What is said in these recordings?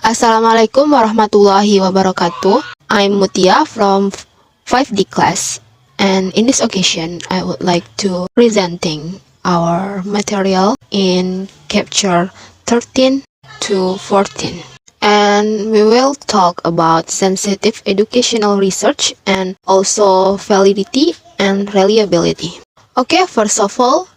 Assalamualaikum warahmatullahi wabarakatuh. I'm Mutia from 5D class, and in this occasion, I would like to presenting our material in chapter 13 to 14. And we will talk about sensitive educational research and also validity and reliability. Okay, first of all,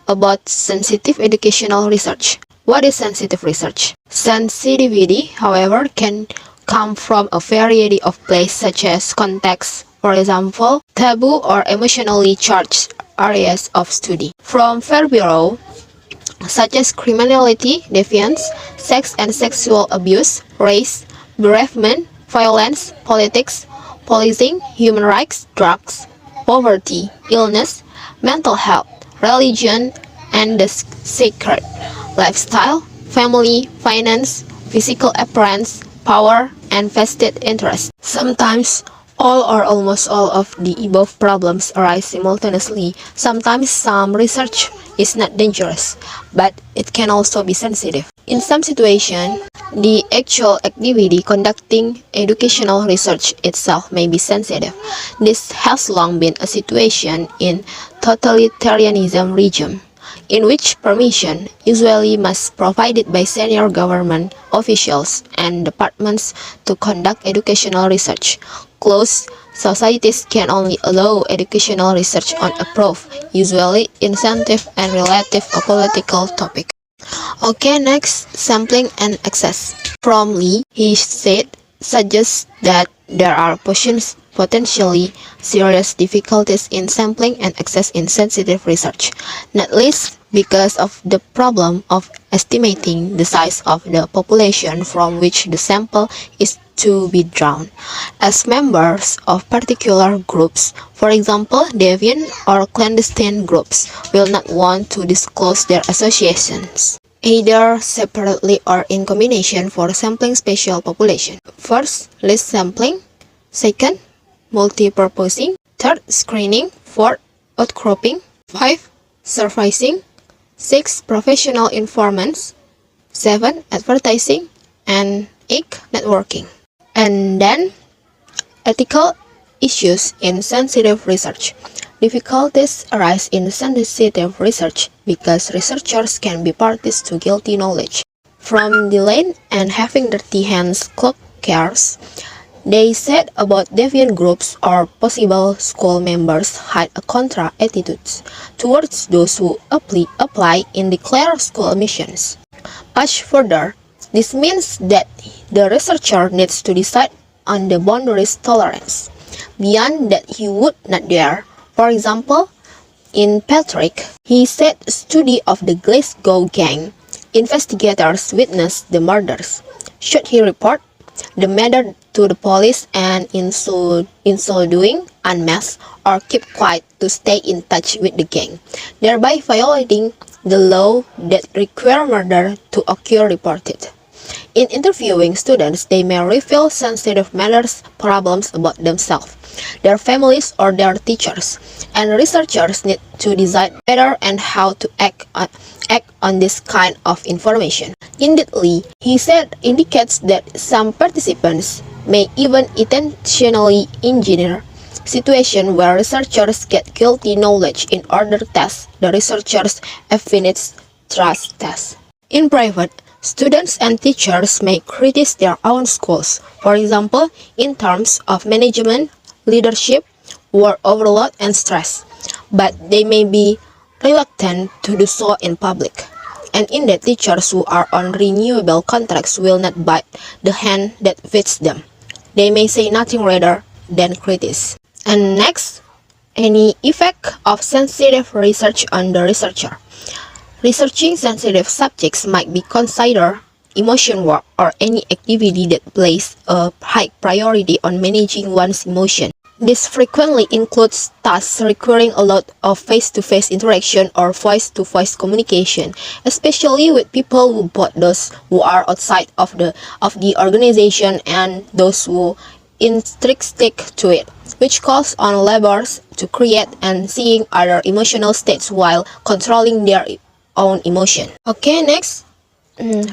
about sensitive educational research. What is sensitive research? Sensitivity, however, can come from a variety of places such as context, for example, taboo or emotionally charged areas of study. From Fair Bureau, such as criminality, deviance, sex and sexual abuse, race, bereavement, violence, politics, policing, human rights, drugs, poverty, illness, mental health, religion, and the sacred, lifestyle, family, finance, physical appearance, power, and vested interest. Sometimes, all or almost all of the above problems arise simultaneously. Sometimes some research is not dangerous, but it can also be sensitive. In some situations, the actual activity conducting educational research itself may be sensitive. This has long been a situation in totalitarianism regime, in which permission usually must provided by senior government officials and departments to conduct educational research. Closed societies can only allow educational research on approved, usually incentive and relative a political topic. Okay, next, sampling and access. From Lee, he suggests that there are potentially serious difficulties in sampling and access in sensitive research, not least because of the problem of estimating the size of the population from which the sample is to be drawn. As members of particular groups, for example, deviant or clandestine groups, will not want to disclose their associations, either separately or in combination for sampling special population. First, list sampling. Second, multi-purposing. Third, screening. Fourth, outcropping. 5, surfacing. 6, professional informants. 7, advertising. And 8, networking. And then, ethical issues in sensitive research. Difficulties arise in sensitive research because researchers can be parties to guilty knowledge. From delaying and having dirty hands club cares, they said about deviant groups or possible school members hide a contra attitudes towards those who apply in declared school missions. Much further, this means that the researcher needs to decide on the boundaries tolerance. Beyond that he would not dare. For example, in Patrick, he said study of the Glasgow gang, investigators witnessed the murders. Should he report the matter to the police and in so doing unmask or keep quiet to stay in touch with the gang, thereby violating the law that require murder to occur reported? In interviewing students, they may reveal sensitive matters, problems about themselves, their families, or their teachers, and researchers need to decide whether and how to act on this kind of information. Indeedly, he said indicates that some participants may even intentionally engineer situations where researchers get guilty knowledge in order to test the researchers' affinity trust test. In private, students and teachers may criticize their own schools, for example, in terms of management, leadership, work overload, and stress, but they may be reluctant to do so in public. And in that, teachers who are on renewable contracts will not bite the hand that feeds them. They may say nothing rather than criticize. And next, any effect of sensitive research on the researcher. Researching sensitive subjects might be considered emotion work or any activity that places a high priority on managing one's emotion. This frequently includes tasks requiring a lot of face-to-face interaction or voice-to-voice communication, especially with people who both those who are outside of the organization and those who intrinsic to it, which calls on laborers to create and seeing other emotional states while controlling their own emotion. Okay, next,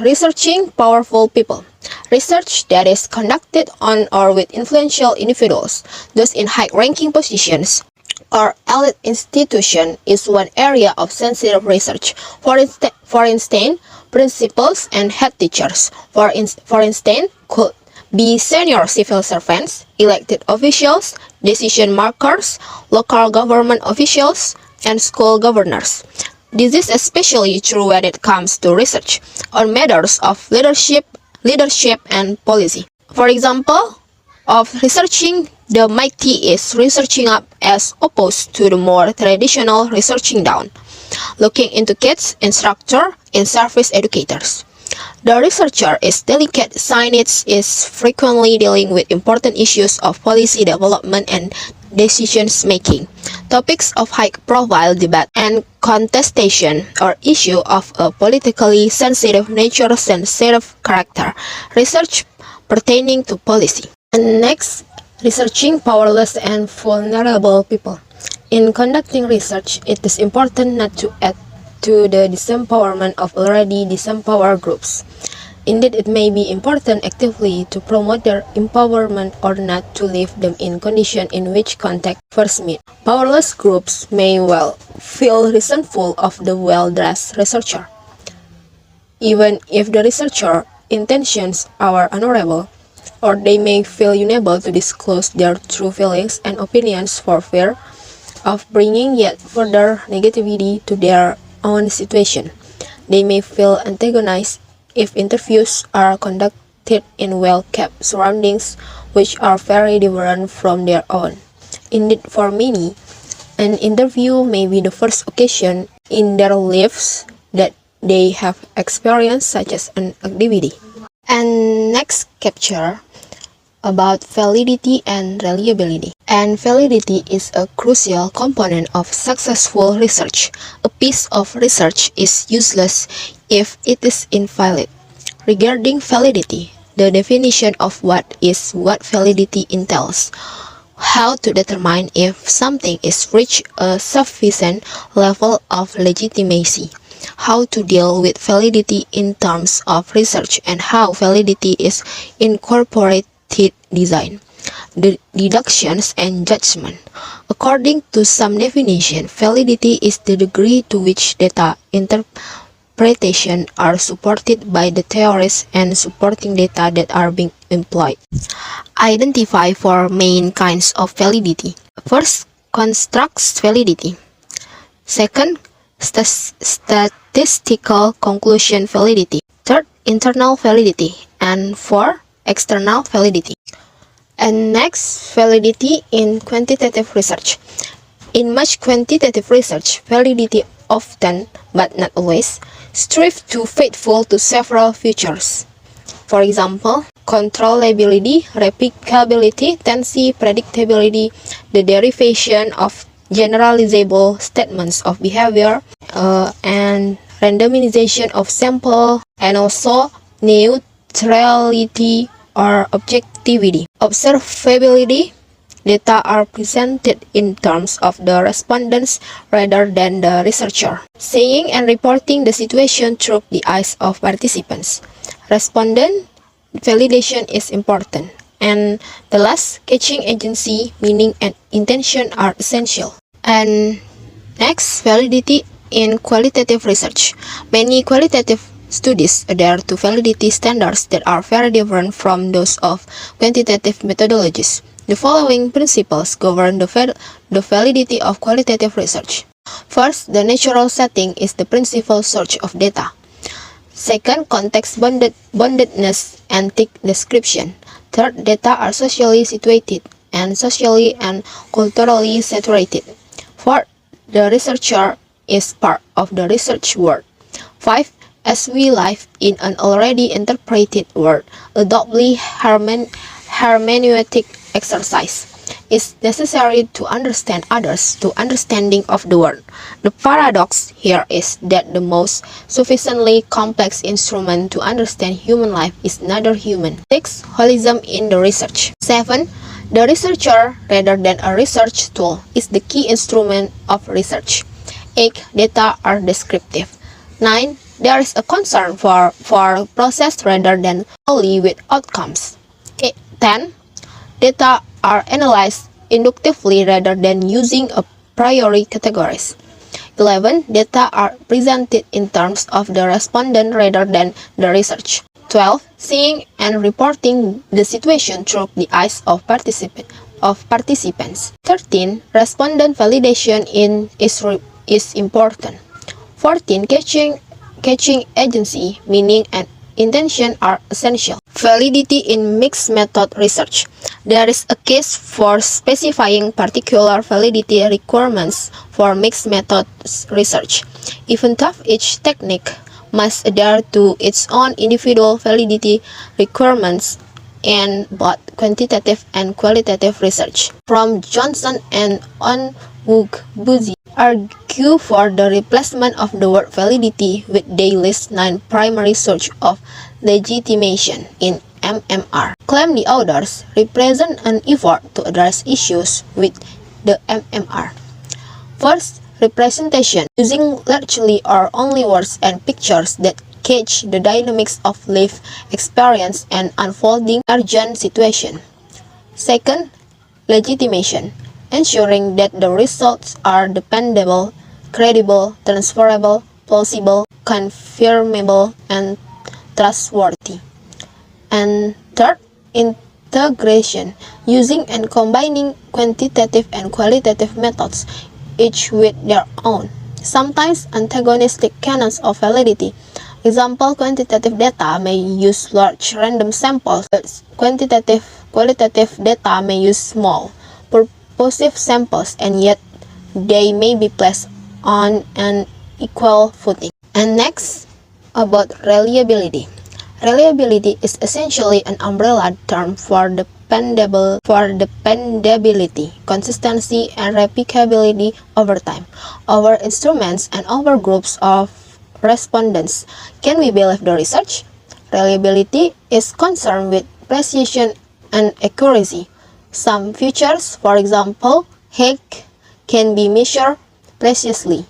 researching powerful people. Research that is conducted on or with influential individuals, those in high-ranking positions, or elite institution is one area of sensitive research. For instance, principals and head teachers, for instance, could be senior civil servants, elected officials, decision makers, local government officials, and school governors. This is especially true when it comes to research on matters of leadership and policy. For example, of researching the mighty is researching up as opposed to the more traditional researching down, looking into kids, instructor, and service educators. The researcher is delicate since is frequently dealing with important issues of policy development and decisions making, topics of high profile debate and contestation, or issue of a politically sensitive nature, sensitive character, research pertaining to policy. And next, researching powerless and vulnerable people. In conducting research, it is important not to add to the disempowerment of already disempowered groups. Indeed, it may be important actively to promote their empowerment or not to leave them in condition in which contact first meet. Powerless groups may well feel resentful of the well-dressed researcher. Even if the researcher intentions are honorable, or they may feel unable to disclose their true feelings and opinions for fear of bringing yet further negativity to their own situation. They may feel antagonized if interviews are conducted in well-kept surroundings which are very different from their own. Indeed, for many, an interview may be the first occasion in their lives that they have experienced such as an activity. And next capture about validity and reliability. And validity is a crucial component of successful research. A piece of research is useless if it is invalid. Regarding validity, the definition of what validity entails, how to determine if something is reached a sufficient level of legitimacy, how to deal with validity in terms of research, and how validity is incorporated design, the deductions and judgment. According to some definition, validity is the degree to which data interpretation are supported by the theories and supporting data that are being employed. Identify four main kinds of validity. First, construct validity. Second, statistical conclusion validity. Third, internal validity. And fourth, external validity. And next, validity in quantitative research. In much quantitative research, validity often, but not always, strive to faithful to several features. For example, controllability, replicability, tendency, predictability, the derivation of generalizable statements of behavior, and randomization of sample, and also neutrality or objectivity. Observability, data are presented in terms of the respondents rather than the researcher, seeing and reporting the situation through the eyes of participants. Respondent validation is important. And the last, catching agency, meaning and intention are essential. And next, validity in qualitative research. Many qualitative studies adhere to validity standards that are very different from those of quantitative methodologies. The following principles govern the validity of qualitative research. First, the natural setting is the principal source of data. Second, context boundedness and thick description. Third, data are socially situated and socially and culturally saturated. Fourth, the researcher is part of the research world. 5. As we live in an already interpreted world, a doubly hermeneutic exercise is necessary to understand others, to understanding of the world. The paradox here is that the most sufficiently complex instrument to understand human life is neither human. 6. Holism in the research. 7. The researcher, rather than a research tool, is the key instrument of research. 8. Data are descriptive. 9. There is a concern for process rather than only with outcomes. 10. Data are analyzed inductively rather than using a priori categories. 11. Data are presented in terms of the respondent rather than the research. 12. Seeing and reporting the situation through the eyes of participants. 13. Respondent validation is important. 14. Catching agency, meaning, and intention are essential. Validity in mixed method research. There is a case for specifying particular validity requirements for mixed methods research, even though each technique must adhere to its own individual validity requirements in both quantitative and qualitative research. From Johnson and Onwubuchi argue for the replacement of the word validity with they list 9 primary sources of legitimation in MMR. Claim the authors represent an effort to address issues with the MMR. First, representation, using largely or only words and pictures that catch the dynamics of lived experience and unfolding urgent situation. Second, legitimation, ensuring that the results are dependable, credible, transferable, plausible, confirmable, and trustworthy. And third, integration, using and combining quantitative and qualitative methods, each with their own, sometimes antagonistic canons of validity. Example, quantitative data may use large random samples, but qualitative data may use small, purposive samples, and yet they may be placed on an equal footing. And next, about reliability. Reliability is essentially an umbrella term for dependability, consistency, and replicability over time, over instruments, and over groups of respondents. Can we believe the research? Reliability is concerned with precision and accuracy. Some features, for example, height, can be measured precisely,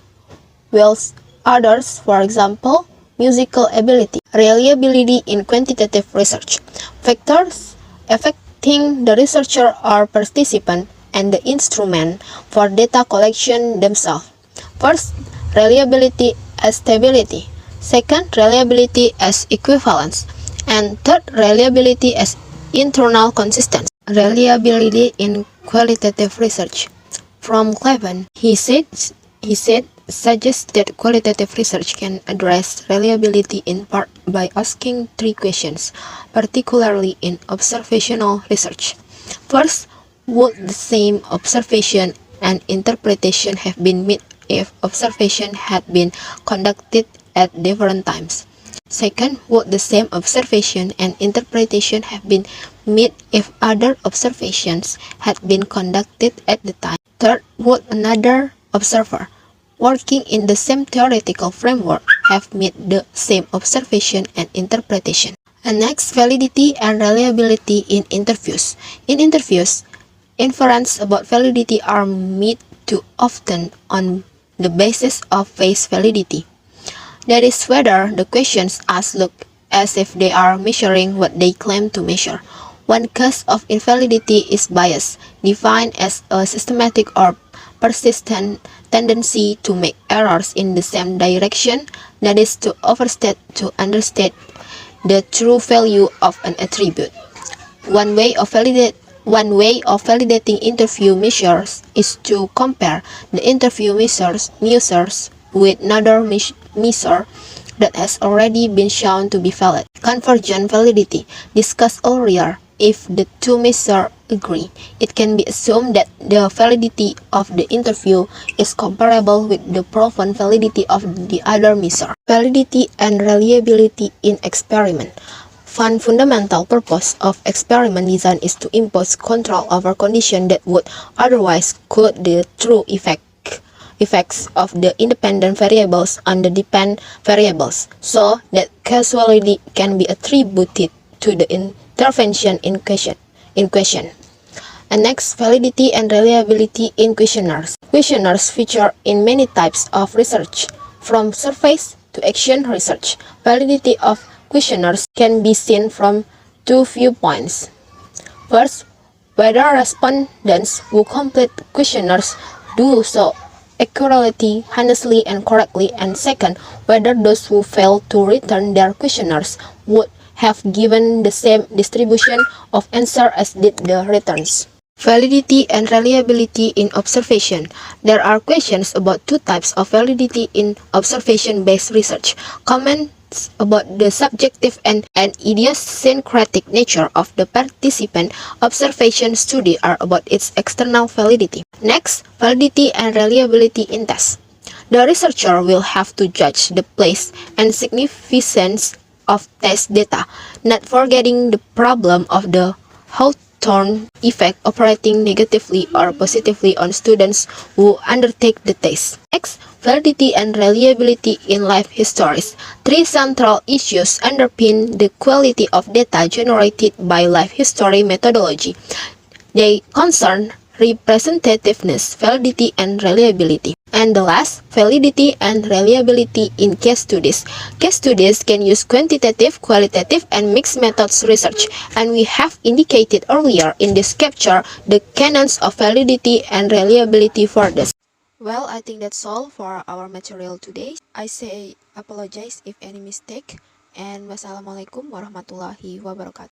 whilst others, for example, musical ability. Reliability in quantitative research. Factors affecting the researcher or participant and the instrument for data collection themselves. First, reliability as stability. Second, reliability as equivalence. And third, reliability as internal consistency. Reliability in qualitative research. From Cleven, he suggests that qualitative research can address reliability in part by asking 3 questions, particularly in observational research. First, would the same observation and interpretation have been made if observation had been conducted at different times? Second, would the same observation and interpretation have been made if other observations had been conducted at the time? Third, would another observer working in the same theoretical framework have made the same observation and interpretation? And next, validity and reliability in interviews. In interviews, inferences about validity are made too often on the basis of face validity. That is, whether the questions asked look as if they are measuring what they claim to measure. One case of invalidity is bias, defined as a systematic or persistent tendency to make errors in the same direction, that is, to overstate to understate the true value of an attribute. One way of validating interview measures is to compare the interview measures with another measure that has already been shown to be valid. Convergent validity, discussed earlier. If the two measures agree, it can be assumed that the validity of the interview is comparable with the proven validity of the other measure. Validity and reliability in experiment. One fundamental purpose of experiment design is to impose control over conditions that would otherwise cloud the true effects of the independent variables on the dependent variables, so that causality can be attributed to the intervention in question. And next, validity and reliability in questionnaires. Questionnaires feature in many types of research, from surveys to action research. Validity of questionnaires can be seen from two viewpoints. First, whether respondents who complete questionnaires do so accurately, honestly, and correctly, and second, whether those who fail to return their questionnaires would have given the same distribution of answer as did the returns. Validity and reliability in observation. There are questions about two types of validity in observation-based research. Comments about the subjective and idiosyncratic nature of the participant observation study are about its external validity. Next, validity and reliability in tests. The researcher will have to judge the place and significance of test data, not forgetting the problem of the Hawthorne effect operating negatively or positively on students who undertake the test. Next, validity and reliability in life histories. Three central issues underpin the quality of data generated by life history methodology. They concern representativeness, validity, and reliability. And the last, validity and reliability in case studies. Case studies can use quantitative, qualitative, and mixed methods research, and we have indicated earlier in this capture the canons of validity and reliability for this. Well, I think that's all for our material today. I say apologize if any mistake, and wassalamualaikum warahmatullahi wabarakatuh.